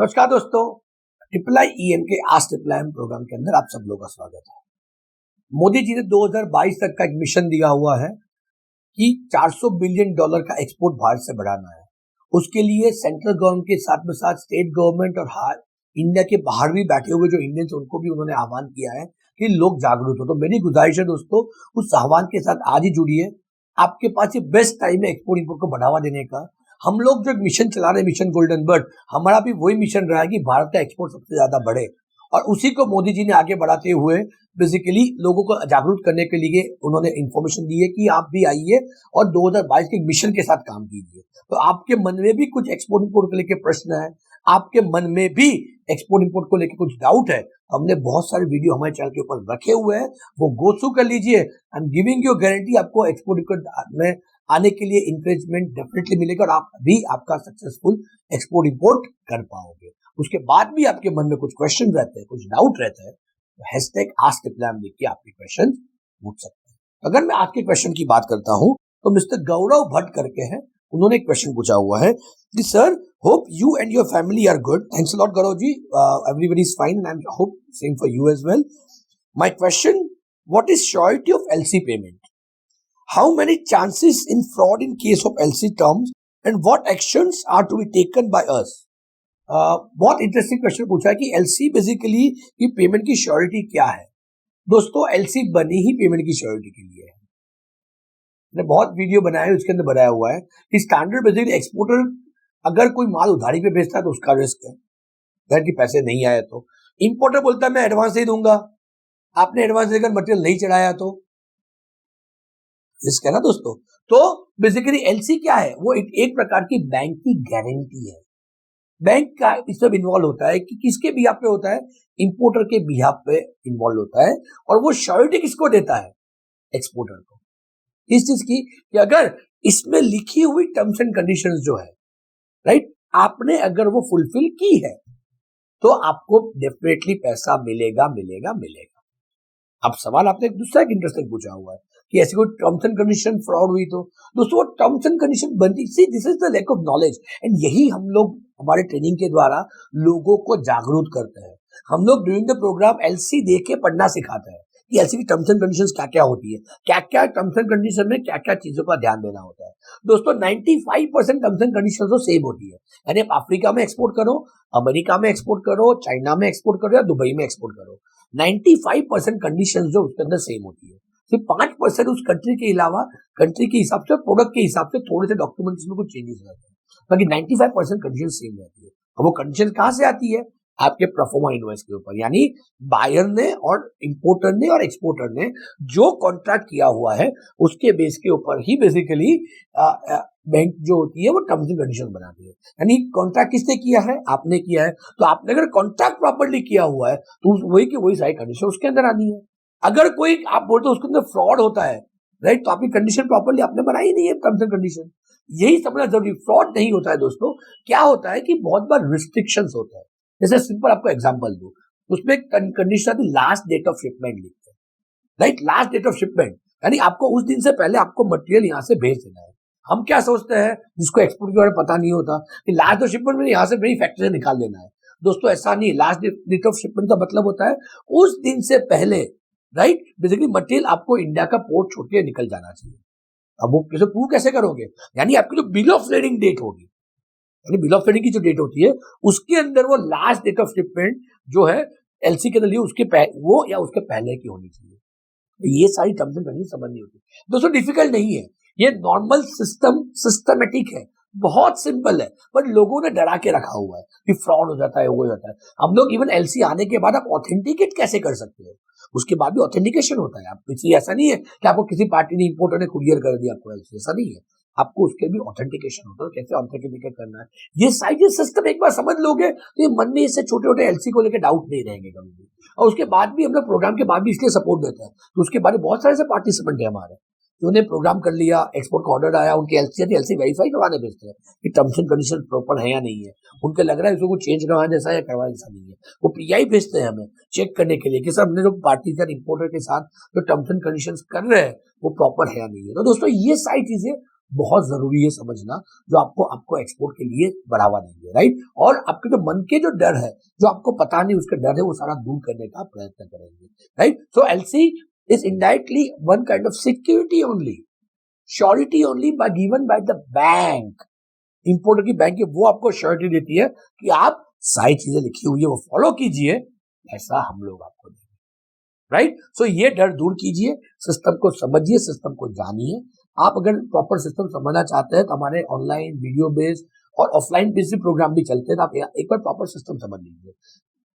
नमस्कार दोस्तों, triple I EM के आज ट्रिपल आई प्रोग्राम के अंदर आप सब लोगों का स्वागत है। मोदी जी ने 2022 तक का एक मिशन दिया हुआ है कि $400 बिलियन का एक्सपोर्ट भारत से बढ़ाना है। उसके लिए सेंट्रल गवर्नमेंट के साथ में साथ स्टेट गवर्नमेंट और इंडिया के बाहर भी बैठे हुए जो इंडियंस उनको भी उन्होंने आह्वान किया है कि लोग जागरूक हो। तो मेरी गुजारिश है दोस्तों, उस आह्वान के साथ आज ही जुड़िए। आपके पास ये बेस्ट टाइम है एक्सपोर्ट इंपोर्ट को बढ़ावा देने का। हम लोग जो मिशन चला रहे हैं, मिशन गोल्डन बर्ड, हमारा भी वही मिशन रहा है कि भारत का एक्सपोर्ट सबसे ज्यादा बढ़े, और उसी को मोदी जी ने आगे बढ़ाते हुए बेसिकली लोगों को जागरूक करने के लिए उन्होंने इंफॉर्मेशन दी है कि आप भी आइए और 2022 के मिशन के साथ काम कीजिए। तो आपके मन में भी कुछ एक्सपोर्ट इंपोर्ट को लेकर प्रश्न है, आपके मन में भी एक्सपोर्ट इंपोर्ट को लेकर कुछ डाउट है, हमने बहुत सारे वीडियो हमारे चैनल के ऊपर रखे हुए हैं, वो गो थ्रू कर लीजिए। I am giving you guarantee आपको एक्सपोर्ट इंपोर्ट में आने के लिए इंकरेजमेंट डेफिनेटली मिलेगा और आप भी आपका सक्सेसफुल एक्सपोर्ट इंपोर्ट कर पाओगे। उसके बाद भी आपके मन में कुछ क्वेश्चन रहते हैं, कुछ डाउट रहता है, तो हैशटैग आस्क ट्रिपल आई लिख के आपके क्वेश्चन पूछ सकते हैं। अगर मैं आज के क्वेश्चन की बात करता हूं तो मिस्टर गौरव भट्ट करके हैं, उन्होंने एक क्वेश्चन पूछा हुआ है कि sir, hope you and your family are good. Thanks a lot Gaurav ji, everybody is fine and I hope same for you as well. My question, what is surety of LC payment? How many chances in fraud in case of LC terms and what actions are to be taken by us? बहुत interesting question पूछा है कि LC basically की payment की surety क्या है। दोस्तों, LC बनी ही पेमेंट की श्योरिटी के लिए है। मैंने बहुत वीडियो बनाया है, उसके अंदर बनाया हुआ है कि स्टैंडर्ड बेसिकली एक्सपोर्टर अगर कोई माल उधारी पे बेचता है तो उसका रिस्क है, घर के पैसे नहीं आए तो। इंपोर्टर बोलता है मैं एडवांस नहीं दूंगा, आपने एडवांस देकर मटेरियल नहीं चढ़ाया तो रिस्क है ना दोस्तों। तो बेसिकली एलसी क्या है? वो एक प्रकार की बैंक की गारंटी है। बैंक का इसमें इन्वॉल्व होता है कि किसके बिहाफ पे होता है? इंपोर्टर के बिहाफ पे इन्वॉल्व होता है, और वो श्योरिटी किसको देता है? एक्सपोर्टर को। इस चीज की कि अगर इसमें लिखी हुई टर्म्स एंड कंडीशंस जो है, राइट, आपने अगर वो फुलफिल की है तो आपको डेफिनेटली पैसा मिलेगा मिलेगा मिलेगा। अब सवाल आपने एक दूसरा एक इंटरेस्टिंग पूछा हुआ है कि ऐसी कोई टर्म्स एंड कंडीशन फ्रॉड हुई तो दोस्तों, वो टर्म्स एंड कंडीशन बनती, see this is the lack of knowledge, and यही हम लोग हमारे ट्रेनिंग के द्वारा लोगों को जागरूक करते हैं। हम लोग ड्यूरिंग द प्रोग्राम एलसी देख के पढ़ना सिखाते हैं कि एलसी की टर्म्स एंड कंडीशंस क्या क्या होती है, क्या क्या टर्म्स एंड कंडीशन में क्या क्या चीजों का ध्यान देना होता है। दोस्तों, 95% टर्म्स एंड कंडीशन तो सेम होती है, यानी आप अफ्रीका में एक्सपोर्ट करो, अमेरिका में एक्सपोर्ट करो, चाइना में एक्सपोर्ट करो या दुबई में एक्सपोर्ट करो, 95% कंडीशन जो उसके अंदर सेम होती है। सिर्फ 5% उस कंट्री के अलावा, कंट्री के हिसाब से, प्रोडक्ट के हिसाब से थोड़े से डॉक्यूमेंट्स में कुछ चेंजेस रहते हैं, बाकी 95% कंडीशन सेम रहती है। अब वो कंडीशन कहां से आती है? आपके प्रोफोर्मा इनवॉइस के ऊपर, यानी बायर ने और इंपोर्टर ने और एक्सपोर्टर ने जो कॉन्ट्रैक्ट किया हुआ है उसके बेस के ऊपर ही बेसिकली बैंक जो होती है वो टर्म्स एंड कंडीशन बनाती है। यानी कॉन्ट्रैक्ट किसने किया है? आपने किया है। तो आपने अगर कॉन्ट्रैक्ट प्रॉपर्ली किया हुआ है तो वही की वही सारी कंडीशन उसके अंदर आनी है। अगर कोई आप बोलते हो उसके अंदर फ्रॉड होता है, राइट, तो आपकी कंडीशन प्रॉपर्ली आपने बनाई नहीं है, टर्म्स एंड कंडीशन। यही समझना जरूरी। फ्रॉड नहीं होता है दोस्तों, क्या होता है कि बहुत बार रिस्ट्रिक्शंस होता है। जैसे सिंपल आपको एग्जांपल दूं, उसमें कंडीशन आती लास्ट डेट ऑफ शिपमेंट लिखते हैं, right, last date of shipment, यानी आपको उस दिन से पहले आपको मटेरियल यहां से भेज देना है। हम क्या सोचते हैं, जिसको एक्सपोर्ट के बारे में पता नहीं होता, कि लास्ट ऑफ शिपमेंट में यहां से मेरी फैक्ट्री से निकाल लेना है। दोस्तों, ऐसा नहीं। लास्ट डेट ऑफ शिपमेंट का मतलब होता है उस दिन से पहले, राइट, बेसिकली मटेरियल आपको इंडिया का पोर्ट छोड़ के निकल जाना चाहिए। अब वो प्रूव कैसे करोगे? यानी आपकी जो बिल ऑफ लेडिंग डेट होगी, यानी बिल ऑफ लेडिंग की जो डेट होती है उसके अंदर वो लास्ट डेट ऑफ शिपमेंट जो है एलसी के अंदर उसके वो या उसके पहले की होनी चाहिए। तो ये सारी टर्म्स एंड कंडीशन समझनी होती है दोस्तों। डिफिकल्ट नहीं है, ये नॉर्मल सिस्टमेटिक है, बहुत सिंपल है, पर लोगों ने डरा के रखा हुआ है कि फ्रॉड हो जाता है, वो हो जाता है। हम लोग इवन एलसी आने के बाद आप ऑथेंटिकेट कैसे कर सकते हो, उसके बाद भी ऑथेंटिकेशन होता है। आप किसी, ऐसा नहीं है कि आपको किसी पार्टी ने, इंपोर्टर ने कुरियर कर दिया आपको एलसी, ऐसा नहीं है। आपको उसके भी ऑथेंटिकेशन होता है, कैसे ऑथेंटिकेट करना है। ये साइड सिस्टम एक बार समझ लोगे तो ये मन में इससे छोटे छोटे एलसी को लेकर डाउट नहीं रहेंगे कभी भी। और उसके बाद भी हम लोग प्रोग्राम के बाद भी इसलिए सपोर्ट देते हैं तो उसके बाद बहुत सारे पार्टिसिपेंट है हमारे, उन्हें प्रोग्राम कर लिया, एक्सपोर्ट का ऑर्डर आया, उनकी एलसी वेरीफाई करवाने भेजते हैं कि टर्म्स एंड कंडीशन प्रॉपर है या नहीं है। उनके लग रहा है इसको चेंज करवाने जैसा या करवाने जैसा नहीं है, वो पीआई भेजते हैं हमें चेक करने के लिए कि सर हमने जो पार्टी का इंपोर्टर के साथ जो टर्म्स एंड कंडीशन कर रहे हैं वो प्रॉपर है या नहीं है। तो दोस्तों, ये सारी चीजें बहुत जरूरी है समझना, जो आपको आपको एक्सपोर्ट के लिए बढ़ावा देंगे, राइट। और आपके जो मन के जो डर है, जो आपको पता नहीं उसका डर है, वो सारा दूर करने का प्रयत्न करेंगे, right. So LC is indirectly one kind of security only, surety only by given by the bank. Importer की बैंक वो आपको श्योरिटी देती है कि आप सारी चीजें लिखी हुई है वो फॉलो कीजिए, ऐसा हम लोग आपको देंगे, राइट। सो ये डर दूर कीजिए, सिस्टम को समझिए, सिस्टम को जानिए। आप अगर प्रॉपर सिस्टम समझना चाहते हैं तो हमारे ऑनलाइन वीडियो बेस्ड और ऑफलाइन बेस्ड प्रोग्राम भी चलते हैं, तो आप एक बार प्रॉपर सिस्टम समझ लीजिए,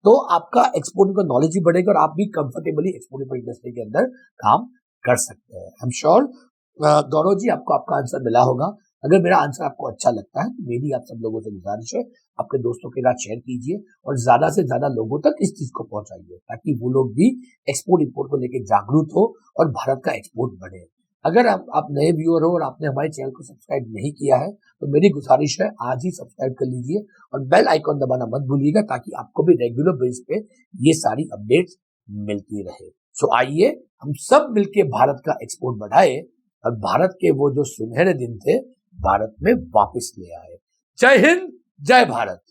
तो आपका एक्सपोर्ट का नॉलेज भी बढ़ेगा और आप भी कंफर्टेबली एक्सपोर्ट इंडस्ट्री के अंदर काम कर सकते हैं। I am sure Gaurav ji आपको आपका आंसर मिला होगा। अगर मेरा आंसर आपको अच्छा लगता है तो मेरी आप सब लोगों से गुजारिश है, आपके दोस्तों के साथ शेयर कीजिए और ज्यादा से ज्यादा लोगों तक इस चीज को पहुंचाइए, ताकि वो लोग भी एक्सपोर्ट इंपोर्ट को लेकर जागरूक हो और भारत का एक्सपोर्ट बढ़े। अगर आप नए व्यूअर हो और आपने हमारे चैनल को सब्सक्राइब नहीं किया है तो मेरी गुजारिश है आज ही सब्सक्राइब कर लीजिए और बेल आइकॉन दबाना मत भूलिएगा, ताकि आपको भी रेगुलर बेस पे ये सारी अपडेट्स मिलती रहे। सो आइए हम सब मिलके भारत का एक्सपोर्ट बढ़ाए और भारत के वो जो सुनहरे दिन थे भारत में वापस ले आए। जय हिंद, जय भारत।